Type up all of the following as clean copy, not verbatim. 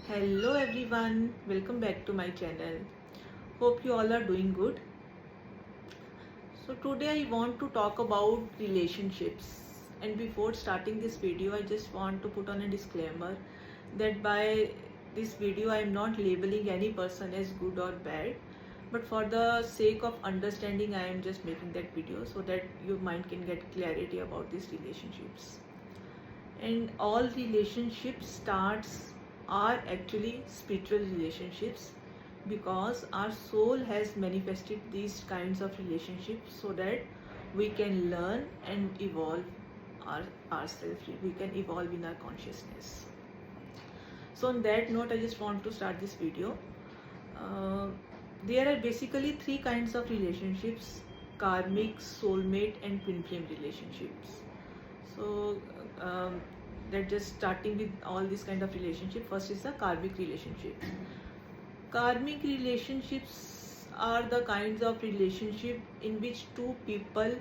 Hello everyone, welcome back to my channel. Hope you all are doing good. So today I want to talk about relationships. And before starting this video, I just want to put on a disclaimer that by this video I am not labeling any person as good or bad, but for the sake of understanding I am just making that video so that your mind can get clarity about these relationships. And all relationships starts are actually spiritual relationships because our soul has manifested these kinds of relationships so that we can learn and evolve ourselves, we can evolve in our consciousness. So on that note, I just want to start this video. uh, there are basically three kinds of relationships: karmic, soulmate, and twin flame relationships. So that just starting with all this kind of relationship. First is the karmic relationship. Karmic relationships are the kinds of relationship in which two people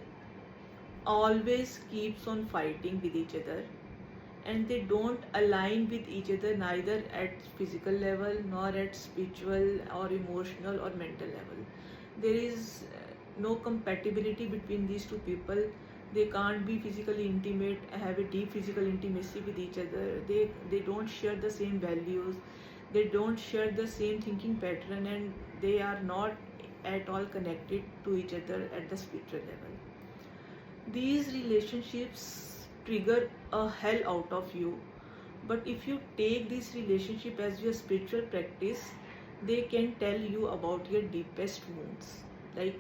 always keeps on fighting with each other, and they don't align with each other neither at physical level nor at spiritual or emotional or mental level. There is no compatibility between these two people. They can't be physically intimate, have a deep physical intimacy with each other. They don't share the same values, they don't share the same thinking pattern, and they are not at all connected to each other at the spiritual level. These relationships trigger a hell out of you, but if you take this relationship as your spiritual practice, they can tell you about your deepest wounds. Like,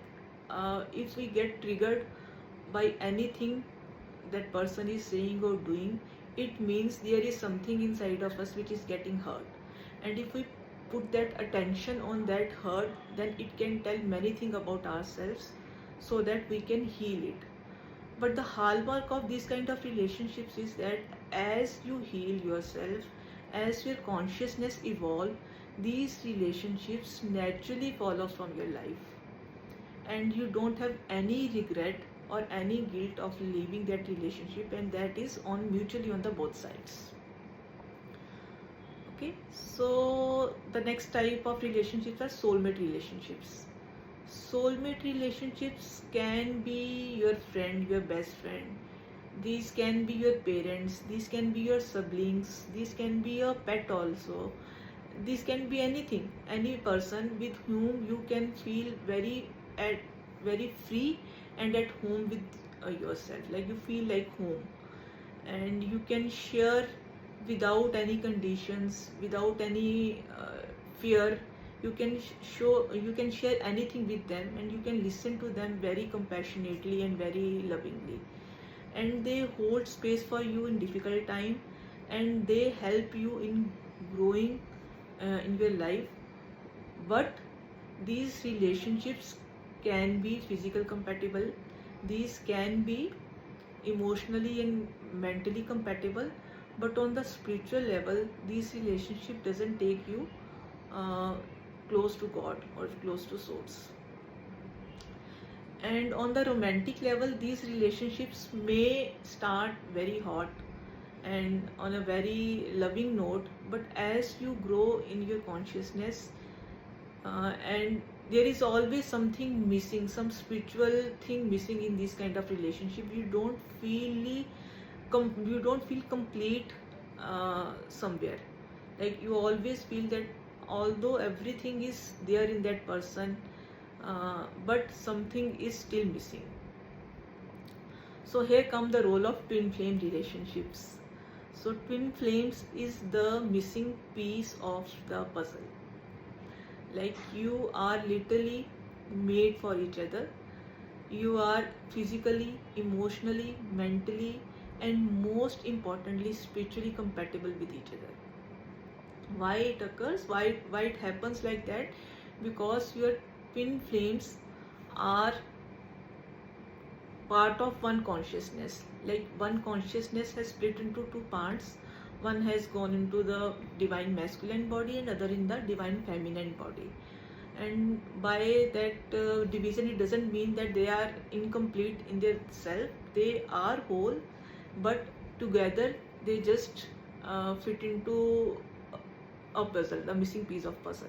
if we get triggered by anything that person is saying or doing, it means there is something inside of us which is getting hurt. And if we put that attention on that hurt, then it can tell many things about ourselves so that we can heal it. But the hallmark of these kind of relationships is that as you heal yourself, as your consciousness evolve, these relationships naturally follow from your life, and you don't have any regret or any guilt of leaving that relationship, and that is on mutually on the both sides. Okay, so the next type of relationships are soulmate relationships. Soulmate relationships can be your friend, your best friend. These can be your parents, these can be your siblings, these can be your pet also. This can be anything, any person with whom you can feel at very free and at home with yourself. Like you feel like home, and you can share without any conditions, without any fear. You can you can share anything with them, and you can listen to them very compassionately and very lovingly, and they hold space for you in difficult time, and they help you in growing in your life. But these relationships can be physical compatible, these can be emotionally and mentally compatible, but on the spiritual level this relationship doesn't take you uh, close to God or close to source. And on the romantic level, these relationships may start very hot and on a very loving note, but as you grow in your consciousness, and there is always something missing, some spiritual thing missing in this kind of relationship. You don't feel complete somewhere. Like you always feel that although everything is there in that person, but something is still missing. So here come the role of twin flame relationships. So twin flames is the missing piece of the puzzle. Like you are literally made for each other. You are physically, emotionally, mentally, and most importantly spiritually compatible with each other. Why it occurs, why it happens like that? Because your twin flames are part of one consciousness. Like one consciousness has split into two parts. One has gone into the divine masculine body and other in the divine feminine body. And by that division, it doesn't mean that they are incomplete in their self. They are whole, but together they just fit into a puzzle, the missing piece of puzzle.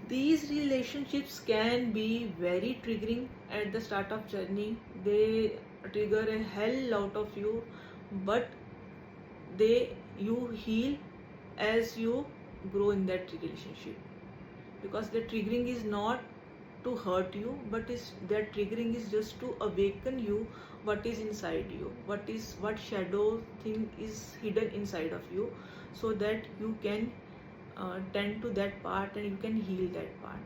These relationships can be very triggering at the start of journey. They trigger a hell out of you, but you heal as you grow in that relationship, because the triggering is not to hurt you, but is that triggering is just to awaken you what is inside you, what shadow thing is hidden inside of you, so that you can tend to that part and you can heal that part.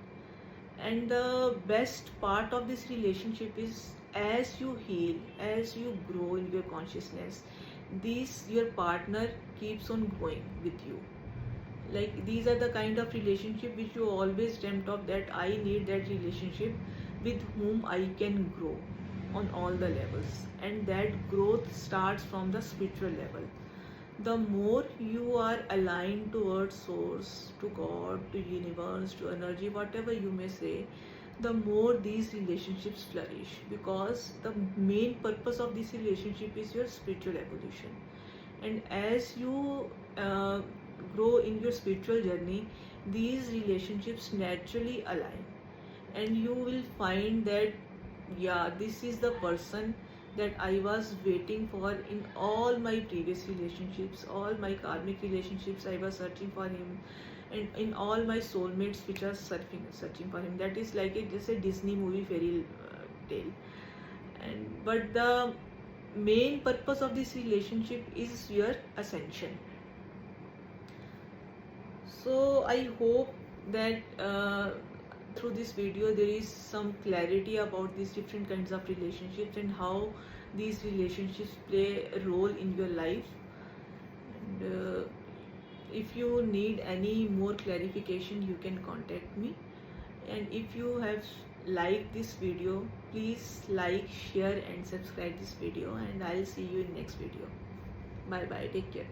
And the best part of this relationship is, as you heal, as you grow in your consciousness, your partner keeps on growing with you. Like, these are the kind of relationship which you always dreamt of, that I need that relationship with whom I can grow on all the levels. And that growth starts from the spiritual level. The more you are aligned towards source, to God, to universe, to energy, whatever you may say, the more these relationships flourish, because the main purpose of this relationship is your spiritual evolution. And as you grow in your spiritual journey, these relationships naturally align, and you will find that, yeah, this is the person that I was waiting for in all my previous relationships, all my karmic relationships. I was searching for him, and in all my soulmates which are searching for him. That is like just a Disney movie fairy tale. But the main purpose of this relationship is your ascension. So I hope that through this video there is some clarity about these different kinds of relationships and how these relationships play a role in your life. And if you need any more clarification, you can contact me. And if you have liked this video, please like, share and subscribe this video, and I'll see you in next video. Bye bye, take care.